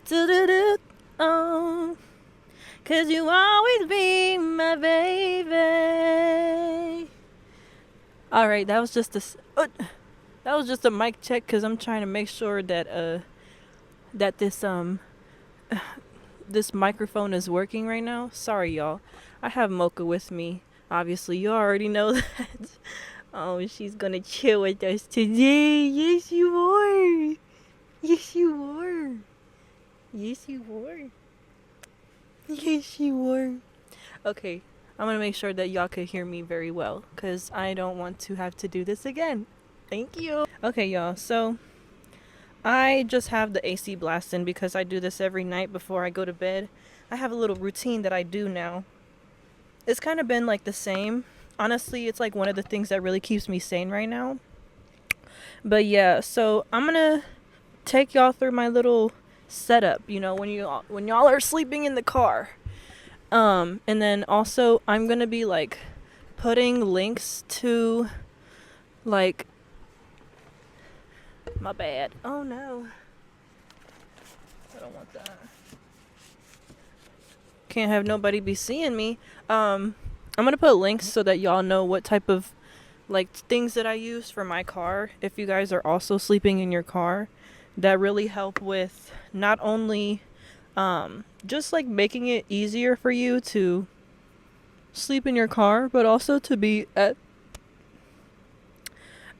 Do-do-do. Oh, 'cause you always be my baby. All right, that was just that was just a mic check because I'm trying to make sure that that this microphone is working right now. Sorry, y'all. I have Mocha with me. Obviously, you already know that. Oh, she's gonna chill with us today. Yes, you are. Yes, you are. Yes, you are. Yes, you are. Okay, I'm gonna make sure that y'all could hear me very well because I don't want to have to do this again. Thank you. Okay, y'all. So I just have the AC blasting because I do this every night before I go to bed. I have a little routine that I do now. It's kind of been like the same. Honestly, it's like one of the things that really keeps me sane right now. But yeah, so I'm gonna take y'all through my little setup. You know, when y'all are sleeping in the car. And then also I'm gonna be like putting links to like my bad. Oh no. I don't want that. Can't have nobody be seeing me. I'm gonna put links so that y'all know what type of like things that I use for my car. If you guys are also sleeping in your car, that really help with not only just like making it easier for you to sleep in your car, but also to be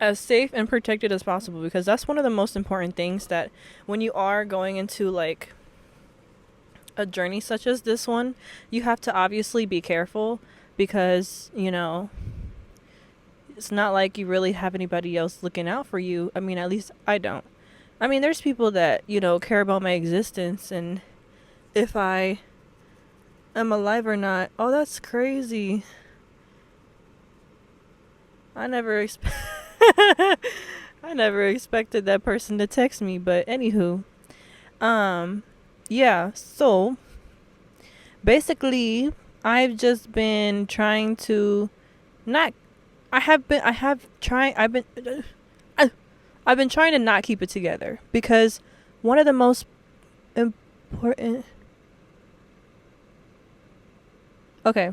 as safe and protected as possible, because that's one of the most important things that when you are going into like a journey such as this one, you have to obviously be careful because, you know, it's not like you really have anybody else looking out for you. I mean, at least I don't. I mean, there's people that, you know, care about my existence and if I am alive or not. Oh, that's crazy. I never I never expected that person to text me, but anywho. Yeah, so basically I've just been trying to not I have trying I've been trying to not keep it together because one of the most important. Okay.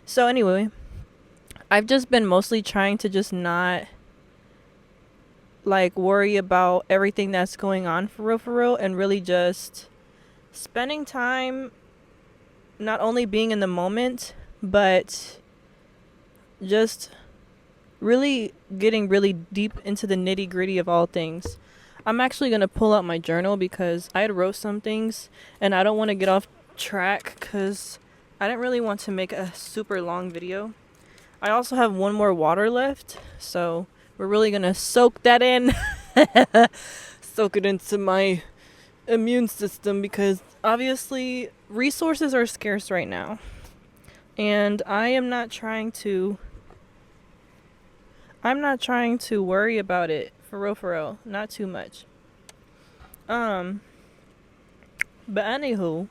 So anyway, I've just been mostly trying to just not like worry about everything that's going on for real and really just spending time not only being in the moment but just really getting really deep into the nitty gritty of all things. I'm actually going to pull out my journal because I had wrote some things and I don't want to get off track because I didn't really want to make a super long video. I also have one more water left, so we're really going to soak that in. Soak it into my immune system because obviously resources are scarce right now. And I'm not trying to worry about it for real, not too much. But anywho,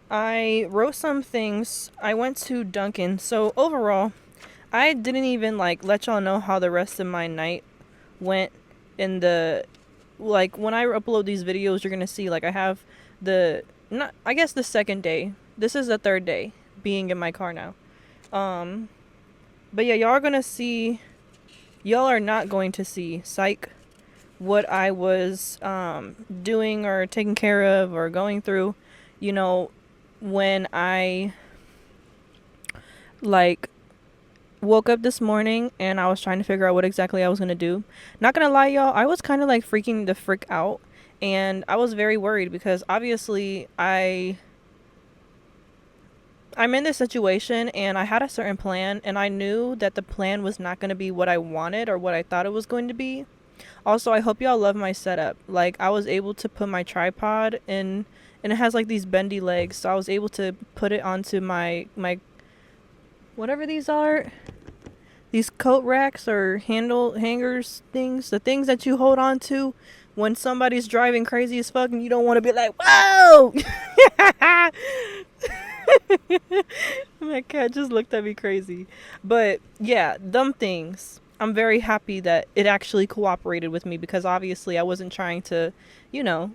I wrote some things. I went to Dunkin'. So overall, I didn't even like let y'all know how the rest of my night went in the like when I upload these videos, you're going to see like I have the not I guess the second day. This is the third day being in my car now. But yeah, y'all are not going to see psych what I was doing or taking care of or going through, you know, when I like woke up this morning and I was trying to figure out what exactly I was going to do. Not going to lie, y'all, I was kind of like freaking the frick out and I was very worried because obviously I'm in this situation and I had a certain plan and I knew that the plan was not going to be what I wanted or what I thought it was going to be. Also, I hope y'all love my setup. Like, I was able to put my tripod in and it has like these bendy legs, so I was able to put it onto my whatever these are. These coat racks or hangers things, the things that you hold on to when somebody's driving crazy as fuck and you don't want to be like, "Whoa!" My cat just looked at me crazy. But yeah, them things. I'm very happy that it actually cooperated with me because obviously I wasn't trying to, you know,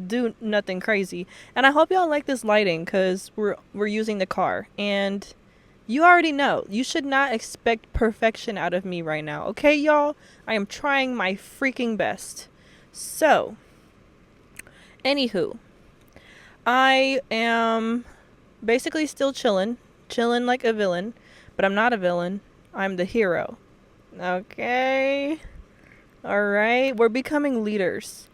do nothing crazy. And I hope y'all like this lighting because we're using the car. And you already know, you should not expect perfection out of me right now. Okay, y'all? I am trying my freaking best. So, anywho, I am basically still chilling like a villain, but I'm not a villain. I'm the hero. Okay? Alright? We're becoming leaders.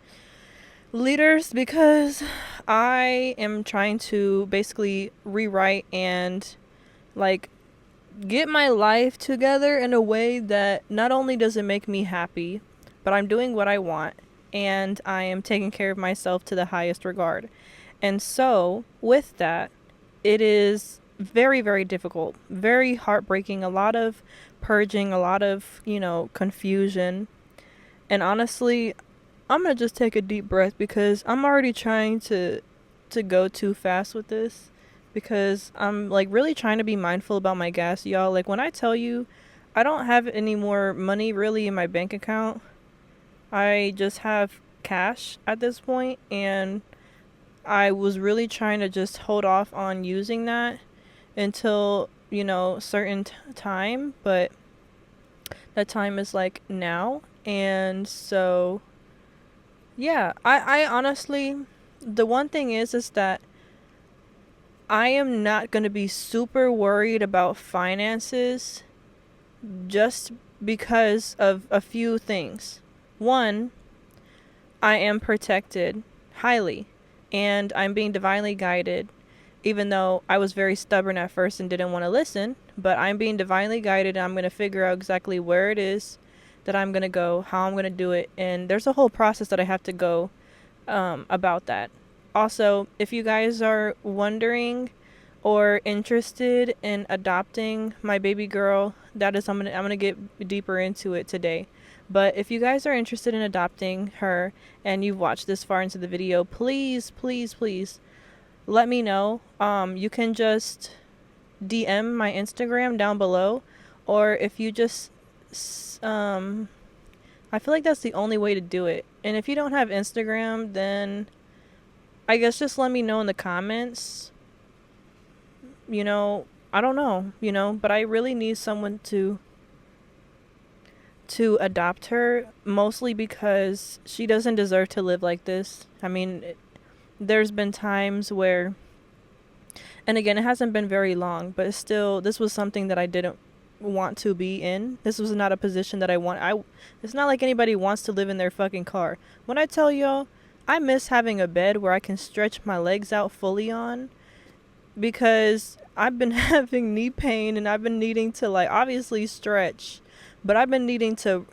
Leaders because I am trying to basically rewrite and like get my life together in a way that not only does it make me happy, but I'm doing what I want and I am taking care of myself to the highest regard. And so, with that, it is very, very difficult, very heartbreaking, a lot of purging, a lot of, confusion. And honestly, I'm going to just take a deep breath because I'm already trying to go too fast with this because I'm like really trying to be mindful about my gas, y'all. Like when I tell you I don't have any more money really in my bank account, I just have cash at this point, and I was really trying to just hold off on using that until, certain time, but that time is like now. And so yeah, I honestly, the one thing is that I am not going to be super worried about finances just because of a few things. One, I am protected highly and I'm being divinely guided, even though I was very stubborn at first and didn't want to listen, but I'm being divinely guided and I'm going to figure out exactly where it is that I'm going to go, how I'm going to do it. And there's a whole process that I have to go about that. Also, if you guys are wondering or interested in adopting my baby girl, that is, I'm gonna get deeper into it today. But if you guys are interested in adopting her and you've watched this far into the video, please, please, please let me know. You can just DM my Instagram down below, or if you just I feel like that's the only way to do it. And if you don't have Instagram, then I guess just let me know in the comments. I don't know, but I really need someone to adopt her, mostly because she doesn't deserve to live like this. I mean, there's been times where, and again, it hasn't been very long, but still, this was something that I didn't want to be in. This was not a position that I want. It's not like anybody wants to live in their fucking car. When I tell y'all, I miss having a bed where I can stretch my legs out fully on, because I've been having knee pain and I've been needing to obviously stretch, but I've been needing to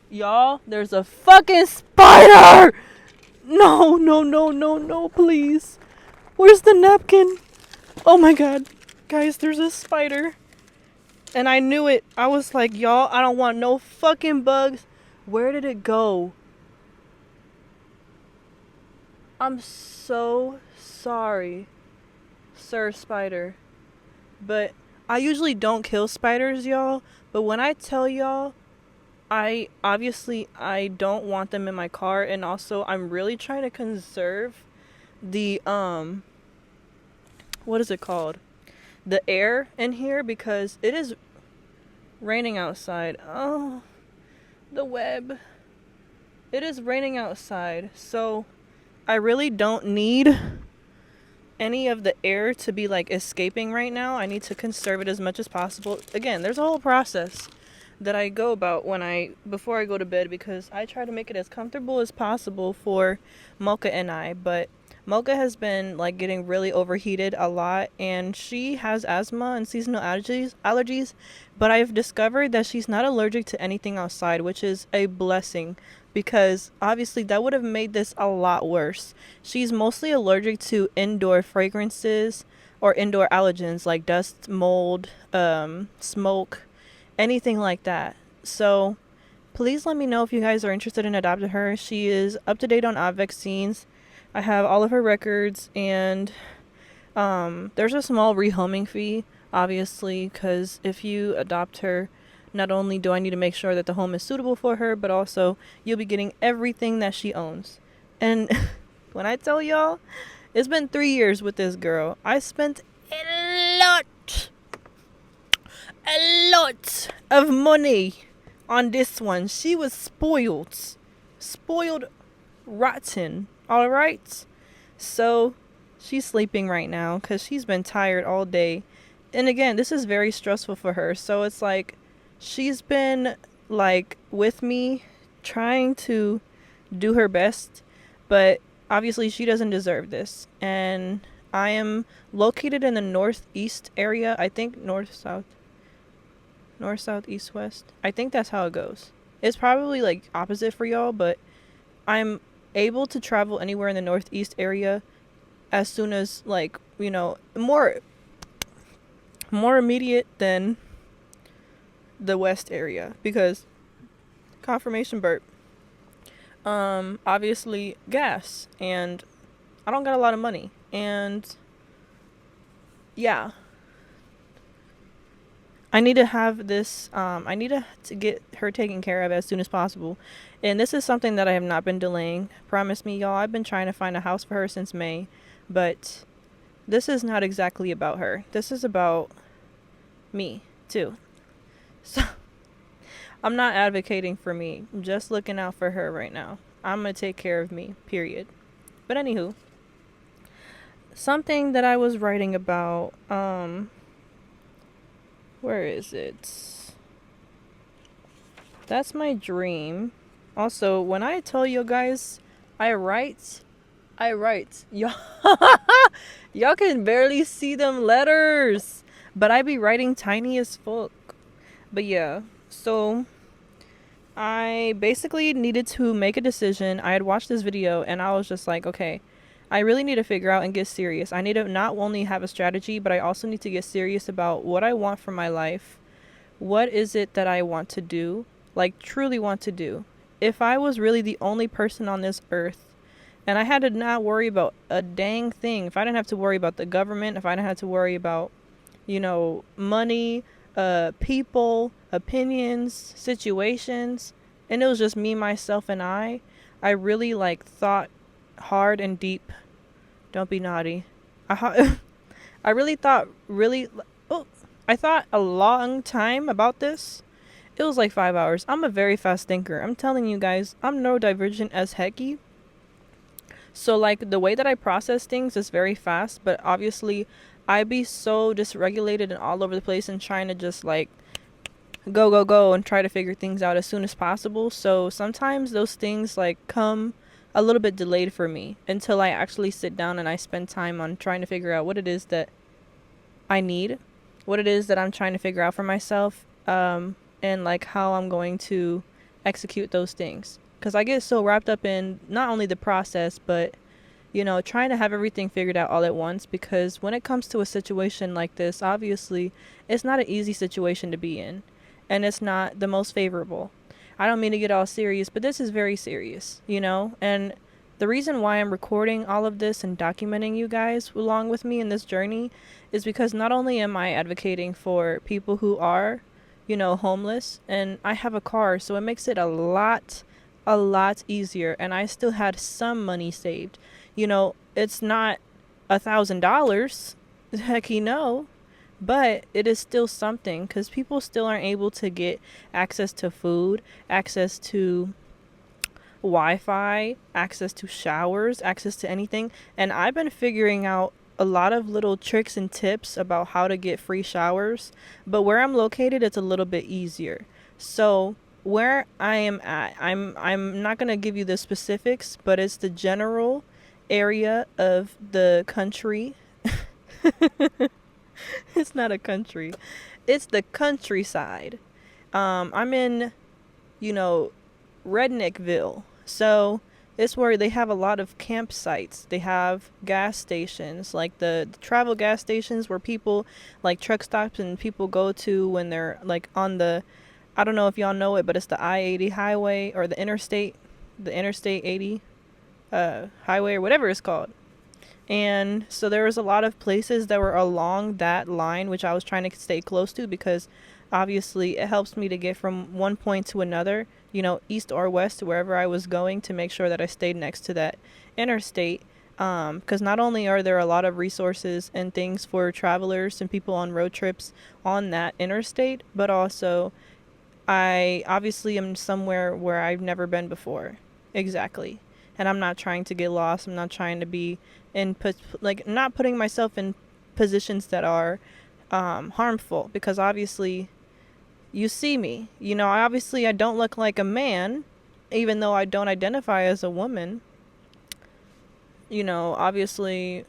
y'all, there's a fucking spider. No, no, no, no, no, please. Where's the napkin? Oh my god. Guys, there's a spider. And I knew it. I was like, y'all, I don't want no fucking bugs. Where did it go? I'm so sorry, Sir Spider. But I usually don't kill spiders, y'all. But when I tell y'all, I don't want them in my car. And also, I'm really trying to conserve the, what is it called? The air in here, because it is raining outside. Oh, the web. It is raining outside. So I really don't need any of the air to be escaping right now. I need to conserve it as much as possible. Again, there's a whole process that I go about before I go to bed, because I try to make it as comfortable as possible for Mocha and I. But Mocha has been getting really overheated a lot, and she has asthma and seasonal allergies, but I've discovered that she's not allergic to anything outside, which is a blessing, because obviously that would have made this a lot worse. She's mostly allergic to indoor fragrances or indoor allergens like dust, mold, smoke, anything like that. So please let me know if you guys are interested in adopting her. She is up to date on all vaccines. I have all of her records, and there's a small rehoming fee, obviously, because if you adopt her Not only do I need to make sure that the home is suitable for her, but also you'll be getting everything that she owns. And when I tell y'all, it's been 3 years with this girl. I spent a lot of money on this one. She was spoiled rotten. All right. So she's sleeping right now because she's been tired all day. And again, this is very stressful for her. So it's like she's been like with me trying to do her best, but obviously she doesn't deserve this. And I am located in the northeast area. I think north, south, east, west. I think that's how it goes. It's probably like opposite for y'all, but I'm able to travel anywhere in the northeast area as soon as, like, you know, more immediate than the west area, because confirmation burp, obviously gas, and I don't got a lot of money, and yeah, I need to have this, I need to get her taken care of as soon as possible. And this is something that I have not been delaying. Promise me, y'all, I've been trying to find a house for her since May. But this is not exactly about her. This is about me, too. So, I'm not advocating for me. I'm just looking out for her right now. I'm going to take care of me, period. But anywho, something that I was writing about, where is it? That's my dream. Also, when I tell you guys, I write. Y'all, y'all can barely see them letters, but I be writing tiny as fuck. But yeah, so I basically needed to make a decision. I had watched this video and I was just like, okay, I really need to figure out and get serious. I need to not only have a strategy, but I also need to get serious about what I want for my life. What is it that I want to do? Like, truly want to do. If I was really the only person on this earth and I had to not worry about a dang thing, if I didn't have to worry about the government, if I didn't have to worry about, you know, money, people, opinions, situations, and it was just me, myself, and I really, like, thought hard and deep. Don't be naughty. I really thought I thought a long time about this. It was like 5 hours. I'm a very fast thinker. I'm telling you guys, I'm neurodivergent as hecky. So, like, the way that I process things is very fast, but obviously I be so dysregulated and all over the place and trying to just, like, go and try to figure things out as soon as possible. So sometimes those things, like, come a little bit delayed for me until I actually sit down and I spend time on trying to figure out what it is that I need, what it is that I'm trying to figure out for myself, and, like, how I'm going to execute those things. Because I get so wrapped up in not only the process, but, you know, trying to have everything figured out all at once. Because when it comes to a situation like this, obviously, it's not an easy situation to be in. And it's not the most favorable. I don't mean to get all serious, but this is very serious, you know? And the reason why I'm recording all of this and documenting you guys along with me in this journey is because not only am I advocating for people who are, you know, homeless, and I have a car, so it makes it a lot easier, and I still had some money saved. You know, it's not $1,000, heck no, but it is still something, because people still aren't able to get access to food, access to Wi-Fi, access to showers, access to anything. And I've been figuring out a lot of little tricks and tips about how to get free showers, but where I'm located, it's a little bit easier. So where I am at, I'm not going to give you the specifics, but it's the general area of the country. It's not a country, it's the countryside. I'm in, you know, Redneckville. So it's where they have a lot of campsites. They have gas stations, like the travel gas stations where people, like truck stops and people go to when they're, like, on the, I don't know if y'all know it, but it's the I-80 highway, or the interstate 80 highway, or whatever it's called. And so there was a lot of places that were along that line, which I was trying to stay close to, because obviously it helps me to get from one point to another, east or west, wherever I was going, to make sure that I stayed next to that interstate. Because not only are there a lot of resources and things for travelers and people on road trips on that interstate, but also I obviously am somewhere where I've never been before. Exactly. And I'm not trying to get lost. I'm not trying to be not putting myself in positions that are harmful, because obviously you see me. Obviously I don't look like a man, even though I don't identify as a woman. Obviously,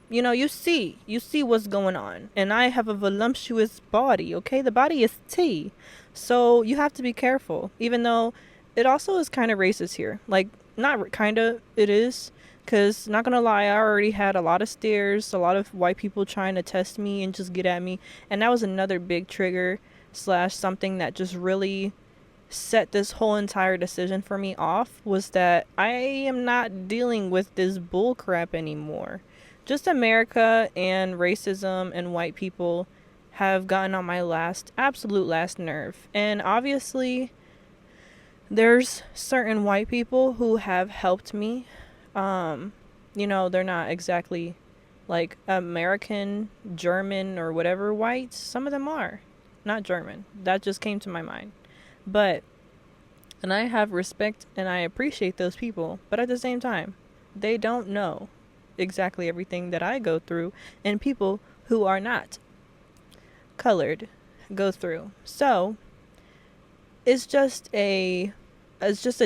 you see what's going on. And I have a voluptuous body, okay? The body is tea. So you have to be careful, even though it also is kind of racist here. Like, not kind of, it is. Because, not gonna lie, I already had a lot of stares, a lot of white people trying to test me and just get at me. And that was another big trigger / something that just really set this whole entire decision for me off, was that I am not dealing with this bull crap anymore. Just America and racism and white people have gotten on my absolute last nerve. And obviously, there's certain white people who have helped me. They're not exactly like American, German, or whatever whites. Some of them are. Not German. That just came to my mind. And I have respect and I appreciate those people. But at the same time, they don't know exactly everything that I go through, and people who are not colored go through. So it's just a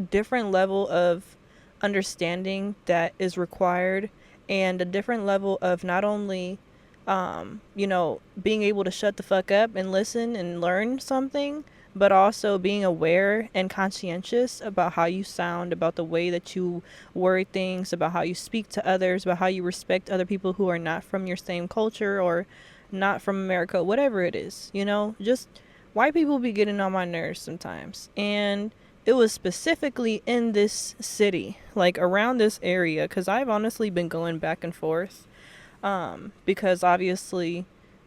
different level of understanding that is required, and a different level of not only being able to shut the fuck up and listen and learn something, but also being aware and conscientious about how you sound, about the way that you word things, about how you speak to others, about how you respect other people who are not from your same culture or not from America, whatever it is. Just white people be getting on my nerves sometimes. And it was specifically in this city, like around this area, because I've honestly been going back and forth, because obviously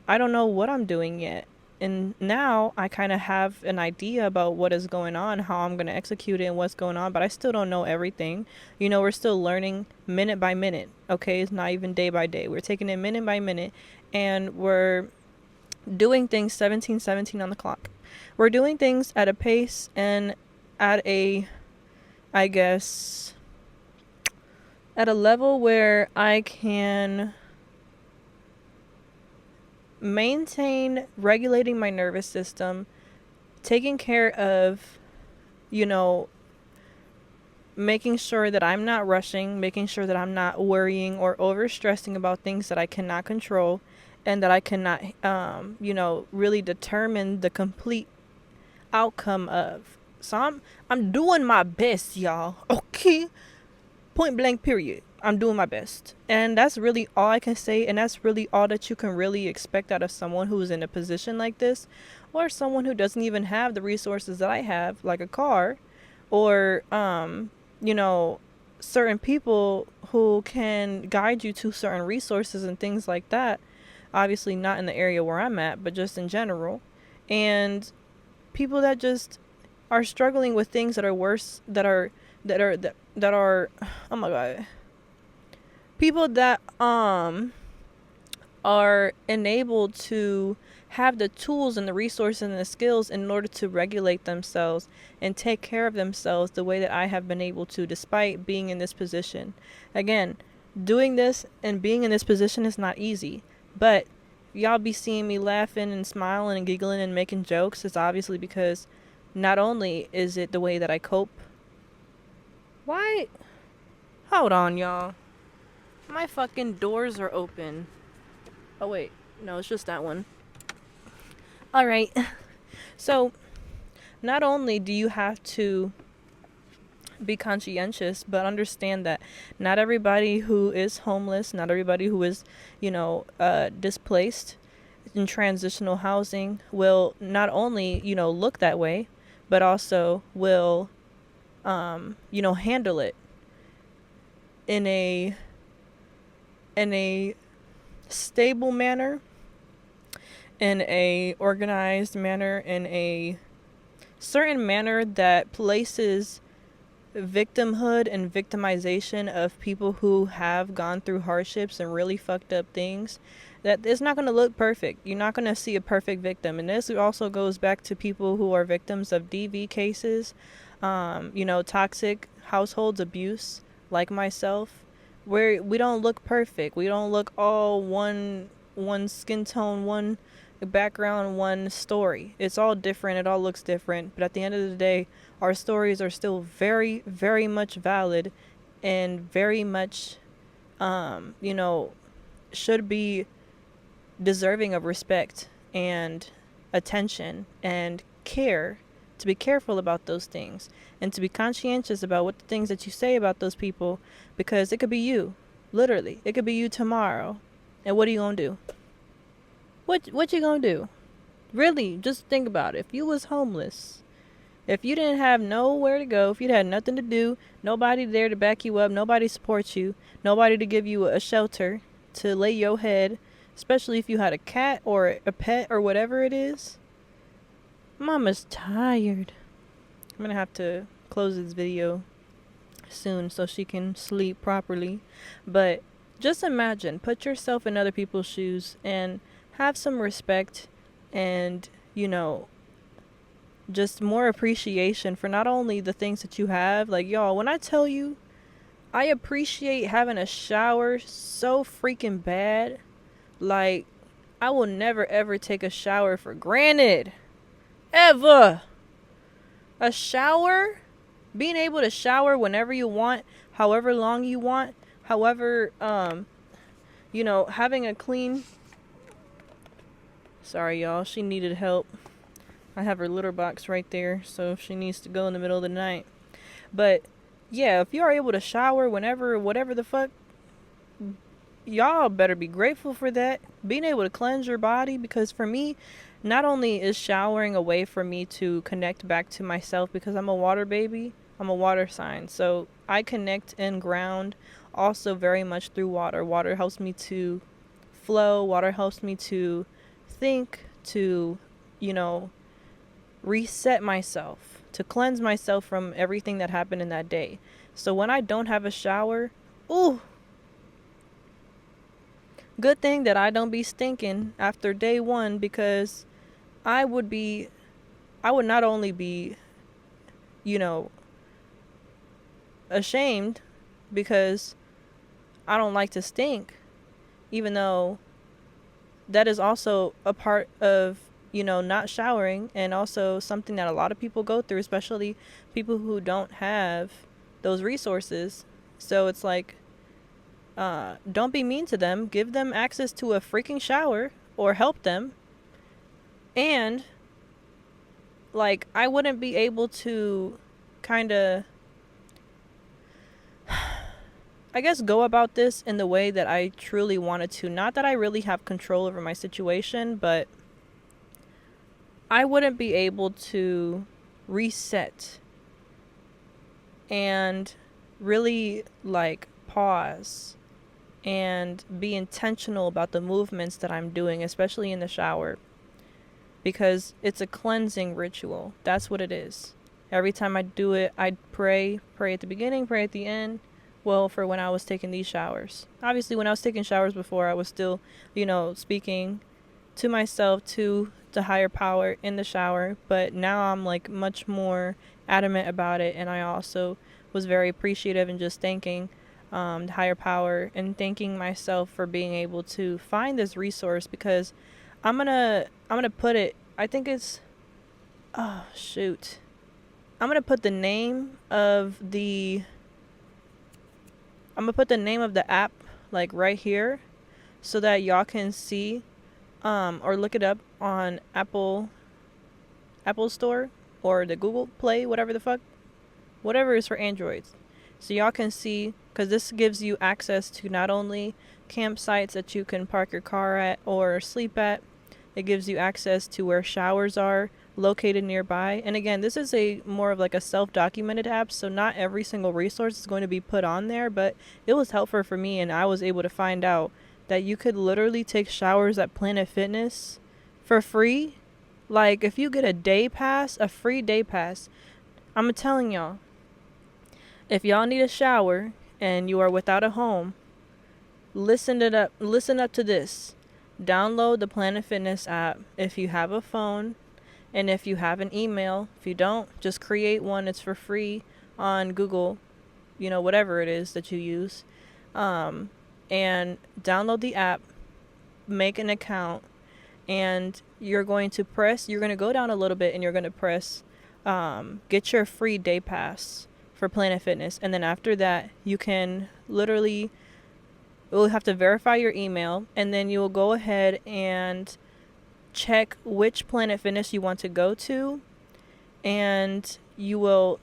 I don't know what I'm doing yet. And now I kind of have an idea about what is going on, how I'm going to execute it and what's going on, but I still don't know everything. We're still learning minute by minute, okay? It's not even day by day. We're taking it minute by minute, and we're doing things 17 on the clock. We're doing things at a pace and at a level where I can maintain regulating my nervous system, taking care of, making sure that I'm not rushing, making sure that I'm not worrying or overstressing about things that I cannot control and that I cannot, really determine the complete outcome of. So I'm doing my best, y'all. Okay? Point blank, period. I'm doing my best. And that's really all I can say. And that's really all that you can really expect out of someone who's in a position like this, or someone who doesn't even have the resources that I have, like a car, or, certain people who can guide you to certain resources and things like that. Obviously not in the area where I'm at, but just in general. And people that just are struggling with things that are worse, that are, oh my God. People that are enabled to have the tools and the resources and the skills in order to regulate themselves and take care of themselves the way that I have been able to, despite being in this position. Again, doing this and being in this position is not easy, but y'all be seeing me laughing and smiling and giggling and making jokes. It's obviously because not only is it the way that I cope. Why? Hold on, y'all. My fucking doors are open. Oh, wait. No, it's just that one. Alright. So, not only do you have to be conscientious, but understand that not everybody who is homeless, not everybody who is, displaced in transitional housing will not only, look that way, but also will, handle it in a stable manner in a organized manner, in a certain manner that places victimhood and victimization of people who have gone through hardships and really fucked up things, that it's not going to look perfect. You're not going to see a perfect victim. And this also goes back to people who are victims of DV cases, toxic households, abuse, like myself, where we don't look perfect. We don't look all one skin tone, one background, one story. It's all different. It all looks different. But at the end of the day, our stories are still very, very much valid and very much, should be deserving of respect and attention and care, to be careful about those things and to be conscientious about what the things that you say about those people, because it could be you, literally. It could be you tomorrow. And what are you going to do? What you going to do? Really, just think about it. If you was homeless, if you didn't have nowhere to go, if you had nothing to do, nobody there to back you up, nobody support you, nobody to give you a shelter to lay your head, especially if you had a cat or a pet or whatever it is. Mama's tired. I'm gonna have to close this video soon so she can sleep properly. But just imagine, put yourself in other people's shoes and have some respect and, just more appreciation for not only the things that you have. Like, y'all, when I tell you, I appreciate having a shower so freaking bad. Like, I will never ever take a shower for granted. Ever. A shower? Being able to shower whenever you want, however long you want, however, having a clean... Sorry, y'all. She needed help. I have her litter box right there, so if she needs to go in the middle of the night. But, yeah, if you are able to shower whenever, whatever the fuck, y'all better be grateful for that. Being able to cleanse your body, because for me, not only is showering a way for me to connect back to myself, because I'm a water baby, I'm a water sign, so I connect and ground also very much through water. Water helps me to flow. Water helps me to think, to, reset myself, to cleanse myself from everything that happened in that day. So when I don't have a shower, ooh, good thing that I don't be stinking after day one, because I would not only be, ashamed because I don't like to stink, even though that is also a part of, not showering, and also something that a lot of people go through, especially people who don't have those resources. So it's like, don't be mean to them. Give them access to a freaking shower or help them. And, like, I wouldn't be able to kind of, I guess, go about this in the way that I truly wanted to. Not that I really have control over my situation, but I wouldn't be able to reset and really, like, pause and be intentional about the movements that I'm doing, especially in the shower, because it's a cleansing ritual. That's what it is. Every time I do it, I pray at the beginning, pray at the end. Well, for when I was taking these showers. Obviously, when I was taking showers before, I was still, speaking to myself, to the higher power in the shower. But now I'm, like, much more adamant about it. And I also was very appreciative and just thanking the higher power and thanking myself for being able to find this resource, because I'm gonna put it, I think it's, oh shoot, I'm gonna put the name of the app, like, right here, so that y'all can see, or look it up on Apple Store or the Google Play, whatever the fuck, whatever is for Androids. So y'all can see, because this gives you access to not only campsites that you can park your car at or sleep at, it gives you access to where showers are located nearby. And again, this is a more of like a self-documented app, so not every single resource is going to be put on there, but it was helpful for me, and I was able to find out that you could literally take showers at Planet Fitness for free. Like, if you get a day pass, a free day pass, I'm telling y'all, if y'all need a shower and you are without a home, listen up to this. Download the Planet Fitness app if you have a phone, and if you have an email. If you don't, just create one. It's for free on Google, whatever it is that you use. And download the app, make an account, and you're going to go down a little bit and you're going to press get your free day pass for Planet Fitness. And then after that, you can literally, you'll have to verify your email, and then you'll go ahead and check which Planet Fitness you want to go to, and you will,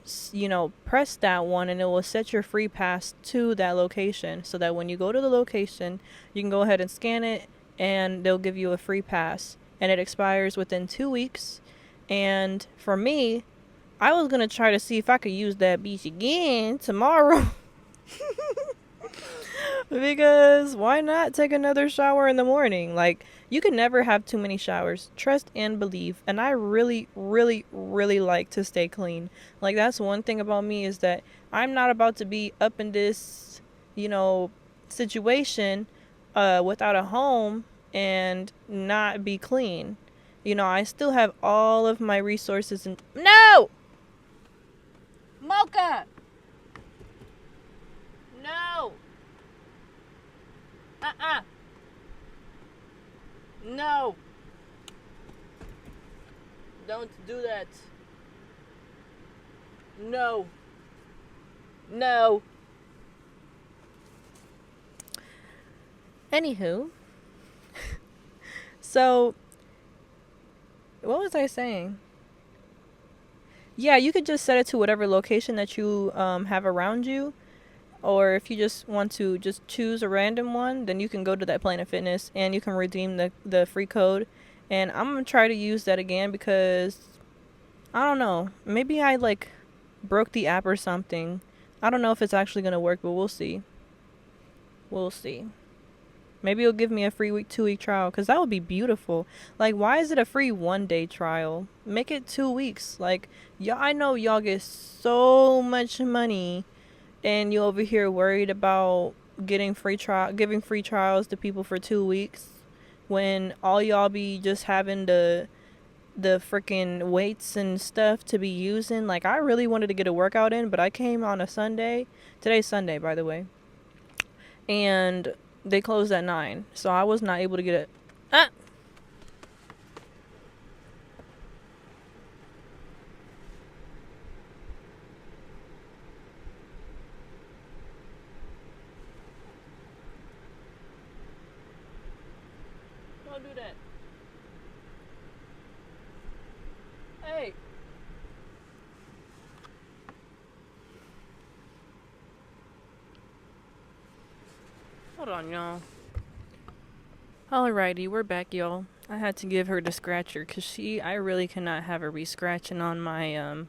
press that one, and it will set your free pass to that location, so that when you go to the location, you can go ahead and scan it, and they'll give you a free pass, and it expires within 2 weeks. And for me, I was gonna try to see if I could use that beach again tomorrow. Because why not take another shower in the morning? Like, you can never have too many showers. Trust and believe. And I really, really, really like to stay clean. Like, that's one thing about me, is that I'm not about to be up in this, situation without a home and not be clean. I still have all of my resources and no! Mocha! No! No. Don't do that. No. No. Anywho. So, what was I saying? Yeah, you could just set it to whatever location that you have around you. Or if you just want to just choose a random one, then you can go to that Planet Fitness and you can redeem the free code. And I'm going to try to use that again because, I don't know, maybe I broke the app or something. I don't know if it's actually going to work, but we'll see. We'll see. Maybe it'll give me a free 2-week trial, because that would be beautiful. Like, why is it a free 1-day trial? Make it 2 weeks. Like, I know y'all get so much money, and you over here worried about giving free trials to people for 2 weeks, when all y'all be just having the freaking weights and stuff to be using. Like, I really wanted to get a workout in, but I came on a Sunday. Today's Sunday, by the way. And they closed at 9, so I was not able to get it. Don't do that. Hey. Hold on, y'all. Alrighty, we're back, y'all. I had to give her the scratcher because I really cannot have her be scratching on my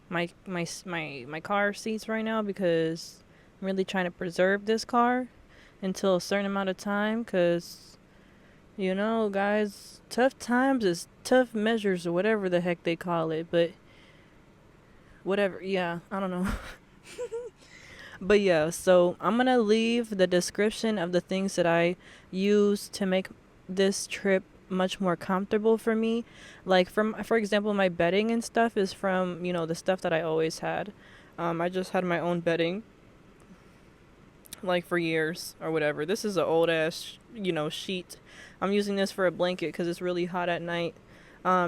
my car seats right now, because I'm really trying to preserve this car until a certain amount of time, because guys, tough times is tough measures, or whatever the heck they call it, but whatever. Yeah, I don't know. But yeah, so I'm going to leave the description of the things that I use to make this trip much more comfortable for me. Like, for example, my bedding and stuff is from, the stuff that I always had. I just had my own bedding, like, for years or whatever. This is an old ass, sheet. I'm using this for a blanket because it's really hot at night.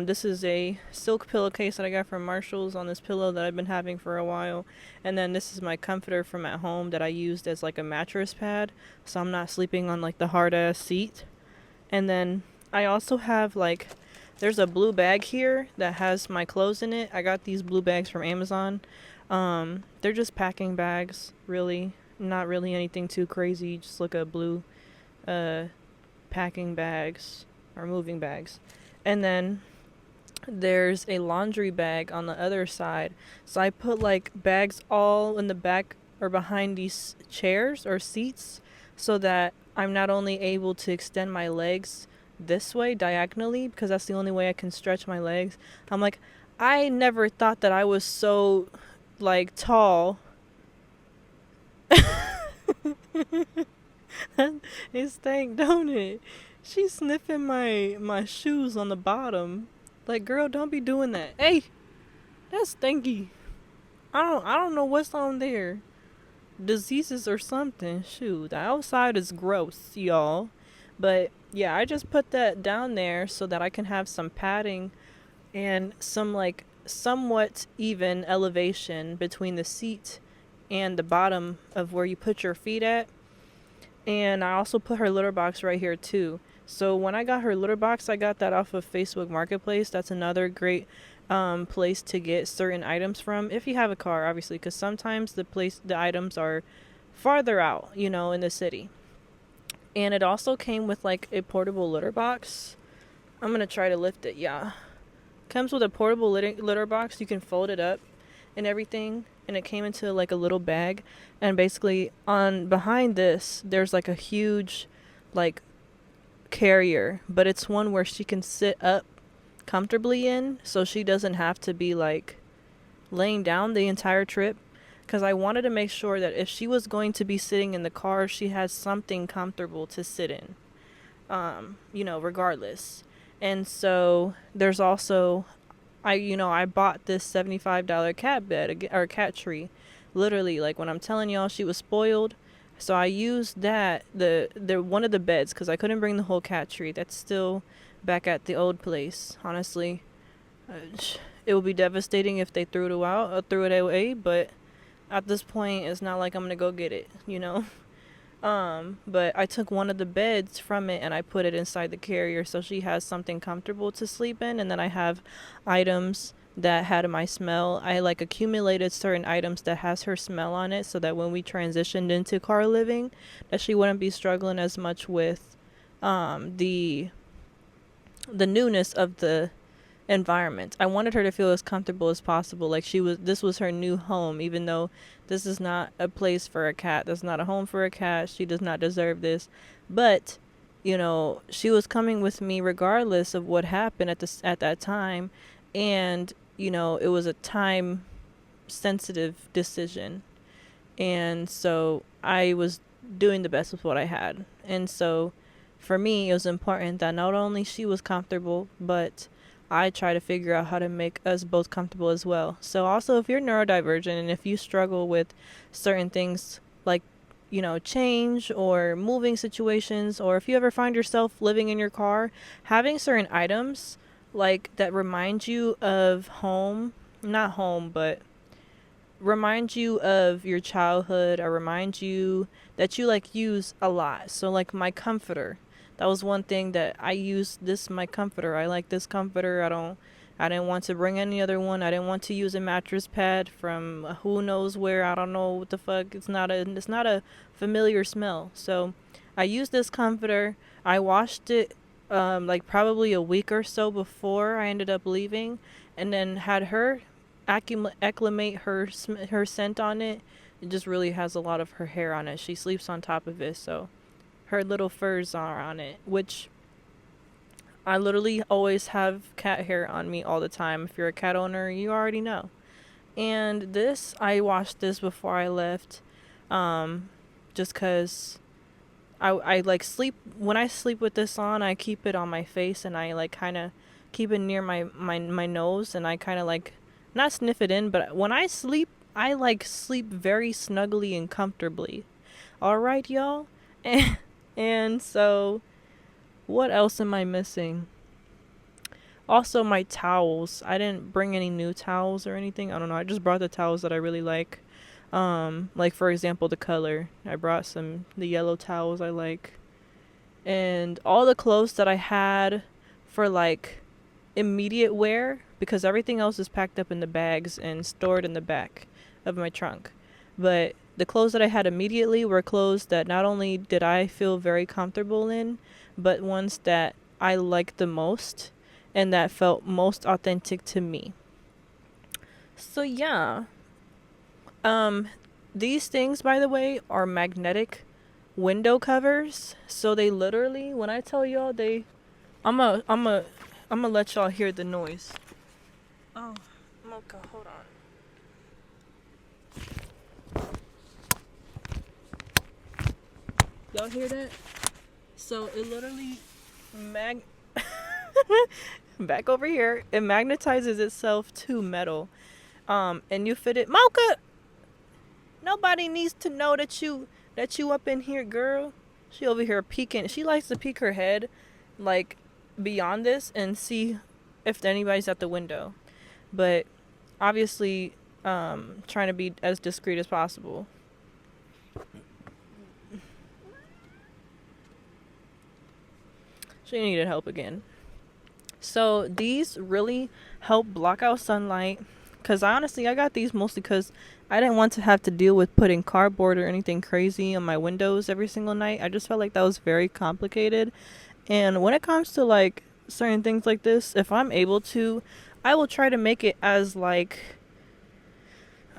This is a silk pillowcase that I got from Marshall's on this pillow that I've been having for a while. And then this is my comforter from at home that I used as like a mattress pad, so I'm not sleeping on like the hard ass seat. And then I also have there's a blue bag here that has my clothes in it. I got these blue bags from Amazon. They're just packing bags, really. Not really anything too crazy. Just like a blue packing bags or moving bags. And then there's a laundry bag on the other side. So I put bags all in the back or behind these chairs or seats, so that I'm not only able to extend my legs this way diagonally because that's the only way I can stretch my legs. I'm like, I never thought that I was so like tall. It stank, don't it? She's sniffing my shoes on the bottom. Like, girl, don't be doing that. Hey, that's stinky. I don't know what's on there. Diseases or something. Shoot, the outside is gross, y'all. But yeah, I just put that down there so that I can have some padding and some like somewhat even elevation between the seat and the bottom of where you put your feet at. And I also put her litter box right here too. So when I got her litter box, I got that off of Facebook Marketplace. That's another great place to get certain items from if you have a car, obviously, because sometimes the items are farther out, in the city. And it also came with like a portable litter box. I'm gonna try to lift it. Yeah, comes with a portable litter box. You can fold it up and everything, and it came into like a little bag. And basically on behind this there's like a huge like carrier, but it's one where she can sit up comfortably in, so she doesn't have to be like laying down the entire trip, because I wanted to make sure that if she was going to be sitting in the car, she has something comfortable to sit in, regardless. And so there's also, I bought this $75 cat bed or cat tree. Literally, like when I'm telling y'all she was spoiled. So I used that, the one of the beds, because I couldn't bring the whole cat tree. That's still back at the old place, honestly. It would be devastating if they threw it away, but at this point, it's not like I'm gonna go get it, But I took one of the beds from it and I put it inside the carrier so she has something comfortable to sleep in. And then I have items that had my smell. I like accumulated certain items that has her smell on it so that when we transitioned into car living, that she wouldn't be struggling as much with the newness of the environment. I wanted her to feel as comfortable as possible, like this was her new home, even though this is not a place for a cat. That's not a home for a cat. She does not deserve this. But she was coming with me regardless of what happened at that time. And it was a time sensitive decision, and so I was doing the best with what I had. And so for me, it was important that not only she was comfortable, but I try to figure out how to make us both comfortable as well. So also, if you're neurodivergent and if you struggle with certain things like, change or moving situations, or if you ever find yourself living in your car, having certain items like that remind you of home, not home, but remind you of your childhood, or remind you that you like use a lot. So like my comforter, that was one thing that I used. My comforter, I like this comforter. I didn't want to bring any other one. I didn't want to use a mattress pad from who knows where. I don't know what the fuck. It's not a familiar smell. So I used this comforter. I washed it like probably a week or so before I ended up leaving, and then had her acclimate her scent on it. It just really has a lot of her hair on it. She sleeps on top of it, so her little furs are on it, which I literally always have cat hair on me all the time. If you're a cat owner, you already know. And I washed this before I left, just because I like sleep. When I sleep with this on, I keep it on my face, and I like kind of keep it near my nose, and I kind of like not sniff it in, but when I sleep, I like sleep very snugly and comfortably. All right, y'all. And so what else am I missing? Also, my towels. I didn't bring any new towels or anything. I don't know. I just brought the towels that I really like. Like for example, the color. I brought the yellow towels I like. And all the clothes that I had for like immediate wear, because everything else is packed up in the bags and stored in the back of my trunk. But the clothes that I had immediately were clothes that not only did I feel very comfortable in, but ones that I liked the most and that felt most authentic to me. So yeah. These things, by the way, are magnetic window covers. So they literally, when I tell y'all, they I'm a, I'm a, I'm gonna let y'all hear the noise. Oh, Mocha, hold on. Y'all hear that? So it literally back over here. It magnetizes itself to metal. And you fit it. Mocha, nobody needs to know that you up in here, girl. She over here peeking. She likes to peek her head, like beyond this, and see if anybody's at the window. But obviously, trying to be as discreet as possible. She needed help again. So these really help block out sunlight. Cause honestly, I got these mostly because I didn't want to have to deal with putting cardboard or anything crazy on my windows every single night. I just felt like that was very complicated. And when it comes to like certain things like this, if I'm able to, I will try to make it as like,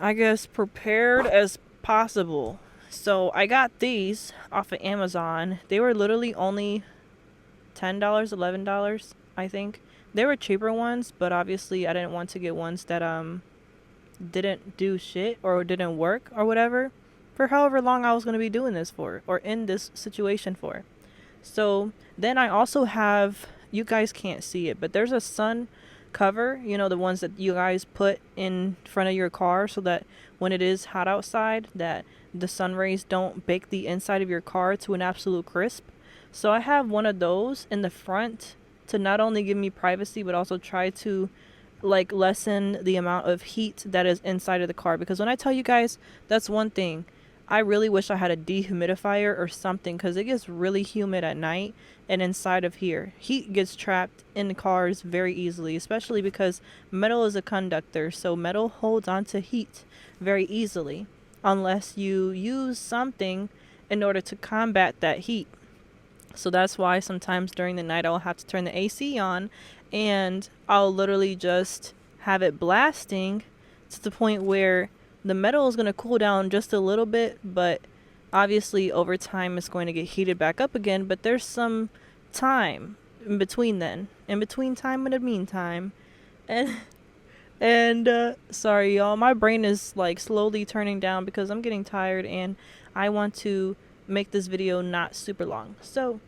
I guess, prepared as possible. So I got these off of Amazon. They were literally only $10, $11, I think. They were cheaper ones, but obviously I didn't want to get ones that didn't do shit or didn't work or whatever for however long I was going to be doing this for or in this situation for. So then I also have, you guys can't see it, but there's a sun cover, you know, the ones that you guys put in front of your car so that when it is hot outside that the sun rays don't bake the inside of your car to an absolute crisp. So I have one of those in the front to not only give me privacy but also try to like lessen the amount of heat that is inside of the car, because when I tell you guys, that's one thing. I really wish I had a dehumidifier or something, because it gets really humid at night and inside of here. Heat gets trapped in the cars very easily, especially because metal is a conductor, so metal holds onto heat very easily unless you use something in order to combat that heat. So that's why sometimes during the night I'll have to turn the AC on and I'll literally just have it blasting to the point where the metal is going to cool down just a little bit, but obviously over time it's going to get heated back up again. But there's some time in between then, in between time in the meantime. And sorry y'all, my brain is like slowly turning down because I'm getting tired and I want to make this video not super long. So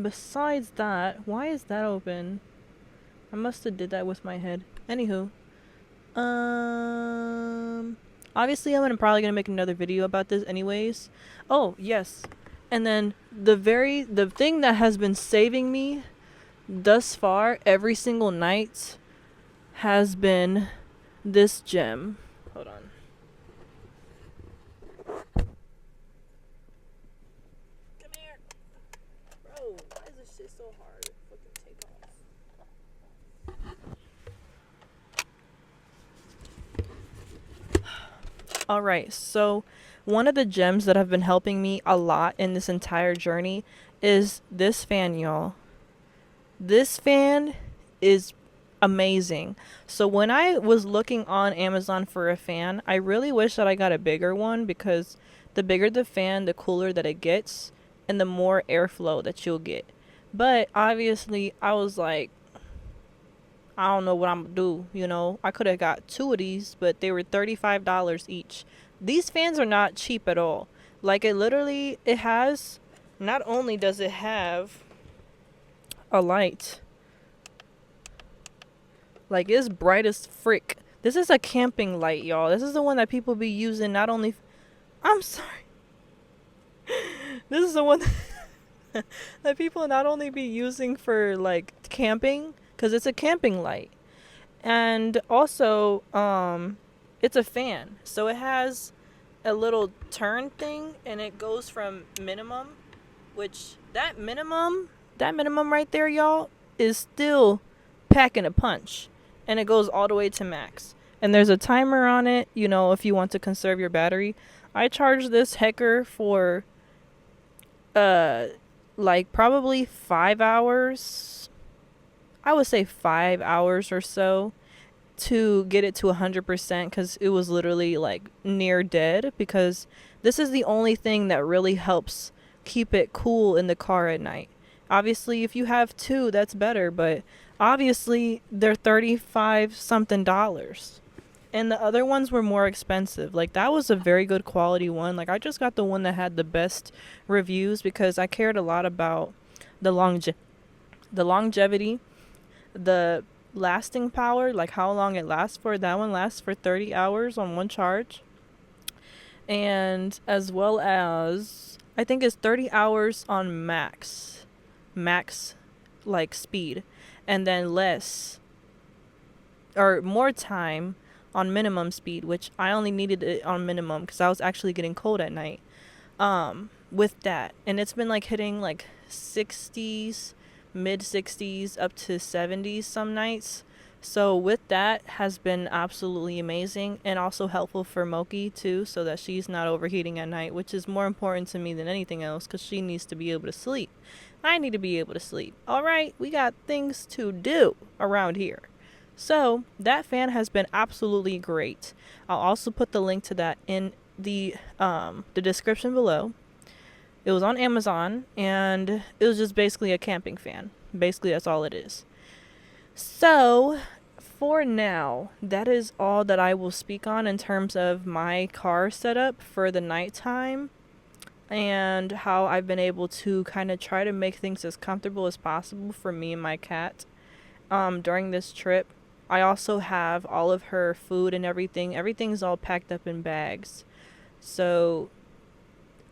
besides that, why is that open? I must have did that with my head. Anywho, obviously I'm probably gonna make another video about this anyways. Oh yes, and then the thing that has been saving me thus far every single night has been this gem. Hold on. Come here. Bro, why is this shit so hard to fucking take off? Alright, so one of the gems that have been helping me a lot in this entire journey is this fan, y'all. This fan is amazing. So when I was looking on Amazon for a fan, I really wish that I got a bigger one, because the bigger the fan, the cooler that it gets and the more airflow that you'll get. But obviously I was like, I don't know what I'm gonna do, you know. I could have got two of these, but they were $35 each. These fans are not cheap at all. Like it has, not only does it have a light, like it's bright as frick. This is a camping light, y'all. This is the one that people be using not only I'm sorry. This is the one that people not only be using for like camping, cuz it's a camping light. And also it's a fan. So it has a little turn thing and it goes from minimum, which that minimum right there, y'all, is still packing a punch. And it goes all the way to max. And there's a timer on it, you know, if you want to conserve your battery. I charged this hecker for like probably 5 hours. I would say 5 hours or so to get it to 100%, because it was literally like near dead, because this is the only thing that really helps keep it cool in the car at night. Obviously, if you have two, that's better, but obviously they're 35 something dollars. And the other ones were more expensive. Like, that was a very good quality one. Like, I just got the one that had the best reviews because I cared a lot about the longevity, the lasting power, like how long it lasts for. That one lasts for 30 hours on one charge. And as well as, I think it's 30 hours on max like speed, and then less or more time on minimum speed, which I only needed it on minimum because I was actually getting cold at night with that. And it's been like hitting like 60s, mid 60s up to 70s some nights. So with that has been absolutely amazing, and also helpful for Moki too, so that she's not overheating at night, which is more important to me than anything else because she needs to be able to sleep. I need to be able to sleep. All right, we got things to do around here. So that fan has been absolutely great. I'll also put the link to that in the description below. It was on Amazon, and it was just basically a camping fan. Basically, that's all it is. So for now, that is all that I will speak on in terms of my car setup for the nighttime, and how I've been able to kind of try to make things as comfortable as possible for me and my cat during this trip. I also have all of her food and everything. Everything's all packed up in bags. So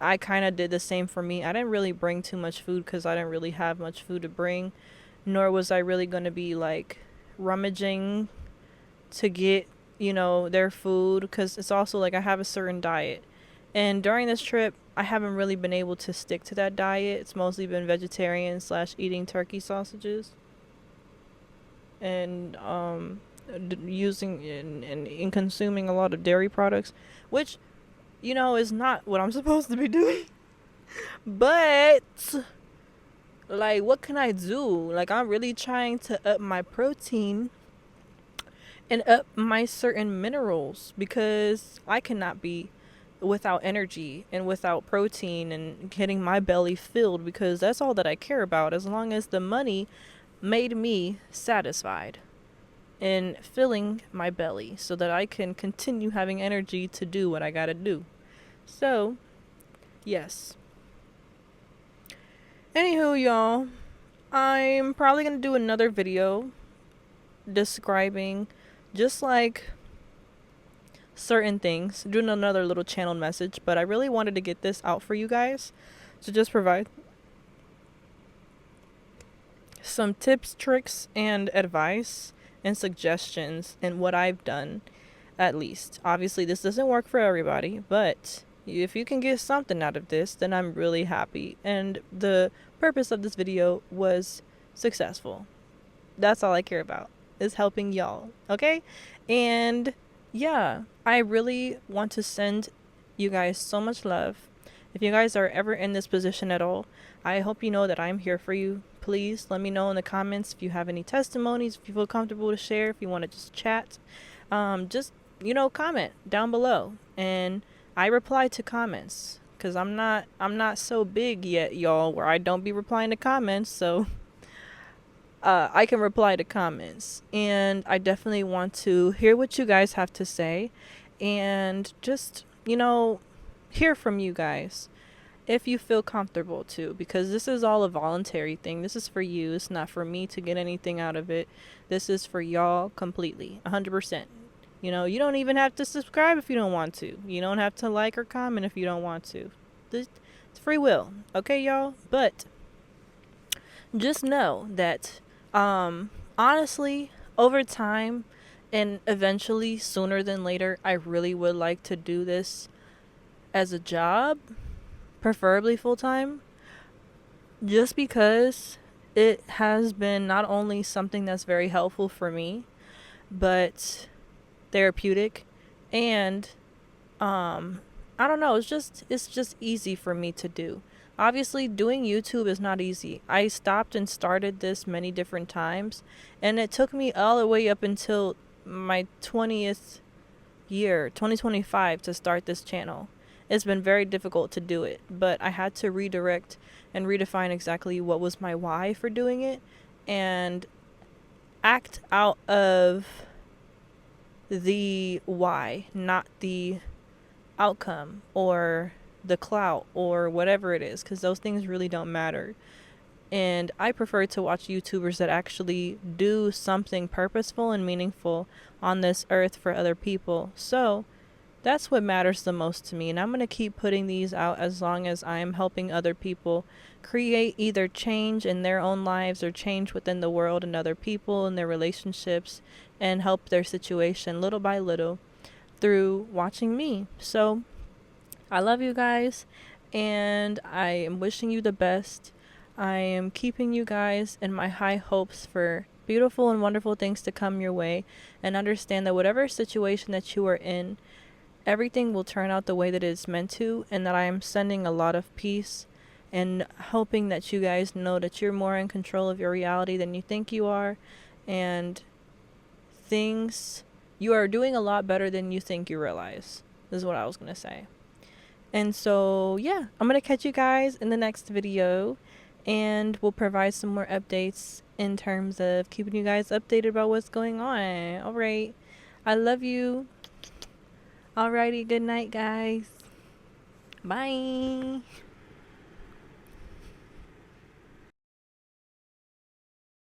I kind of did the same for me. I didn't really bring too much food because I didn't really have much food to bring. Nor was I really going to be like rummaging to get, their food. Because it's also like I have a certain diet. And during this trip, I haven't really been able to stick to that diet. It's mostly been vegetarian / eating turkey sausages. And using and consuming a lot of dairy products, which is not what I'm supposed to be doing. But like, what can I do? Like, I'm really trying to up my protein and up my certain minerals, because I cannot be without energy and without protein and getting my belly filled, because that's all that I care about, as long as the money made me satisfied in filling my belly so that I can continue having energy to do what I gotta do. So, yes. Anywho, y'all, I'm probably gonna do another video describing just like certain things, doing another little channeled message, but I really wanted to get this out for you guys to just provide some tips, tricks, and advice and suggestions in what I've done, at least. Obviously, this doesn't work for everybody, but if you can get something out of this, then I'm really happy. And the purpose of this video was successful. That's all I care about, is helping y'all, okay? And yeah, I really want to send you guys so much love. If you guys are ever in this position at all, I hope you know that I'm here for you. Please let me know in the comments if you have any testimonies, if you feel comfortable to share, if you want to just chat. Just, comment down below. And I reply to comments, because I'm not so big yet, y'all, where I don't be replying to comments. So I can reply to comments. And I definitely want to hear what you guys have to say. And just, hear from you guys, if you feel comfortable to, because this is all a voluntary thing. This is for you. It's not for me to get anything out of it. This is for y'all completely, 100%. You don't even have to subscribe if you don't want to. You don't have to like or comment if you don't want to. It's free will, okay, y'all? But just know that honestly, over time and eventually, sooner than later, I really would like to do this as a job, preferably full-time, just because it has been not only something that's very helpful for me, but therapeutic, and I don't know, it's just easy for me to do. Obviously, doing YouTube is not easy. I stopped and started this many different times, and it took me all the way up until my 20th year, 2025, to start this channel. it's been very difficult to do it. But I had to redirect and redefine exactly what was my why for doing it, and act out of the why, not the outcome or the clout or whatever it is, because those things really don't matter. And I prefer to watch YouTubers that actually do something purposeful and meaningful on this earth for other people. So that's what matters the most to me. And I'm going to keep putting these out as long as I am helping other people create either change in their own lives or change within the world and other people and their relationships, and help their situation little by little through watching me. So I love you guys, and I am wishing you the best. I am keeping you guys in my high hopes for beautiful and wonderful things to come your way, and understand that whatever situation that you are in, everything will turn out the way that it's meant to, and that I am sending a lot of peace and hoping that you guys know that you're more in control of your reality than you think you are, and you are doing a lot better than you think you realize. This is what I was going to say. And so, yeah, I'm going to catch you guys in the next video, and we'll provide some more updates in terms of keeping you guys updated about what's going on. All right. I love you. Alrighty, good night, guys. Bye.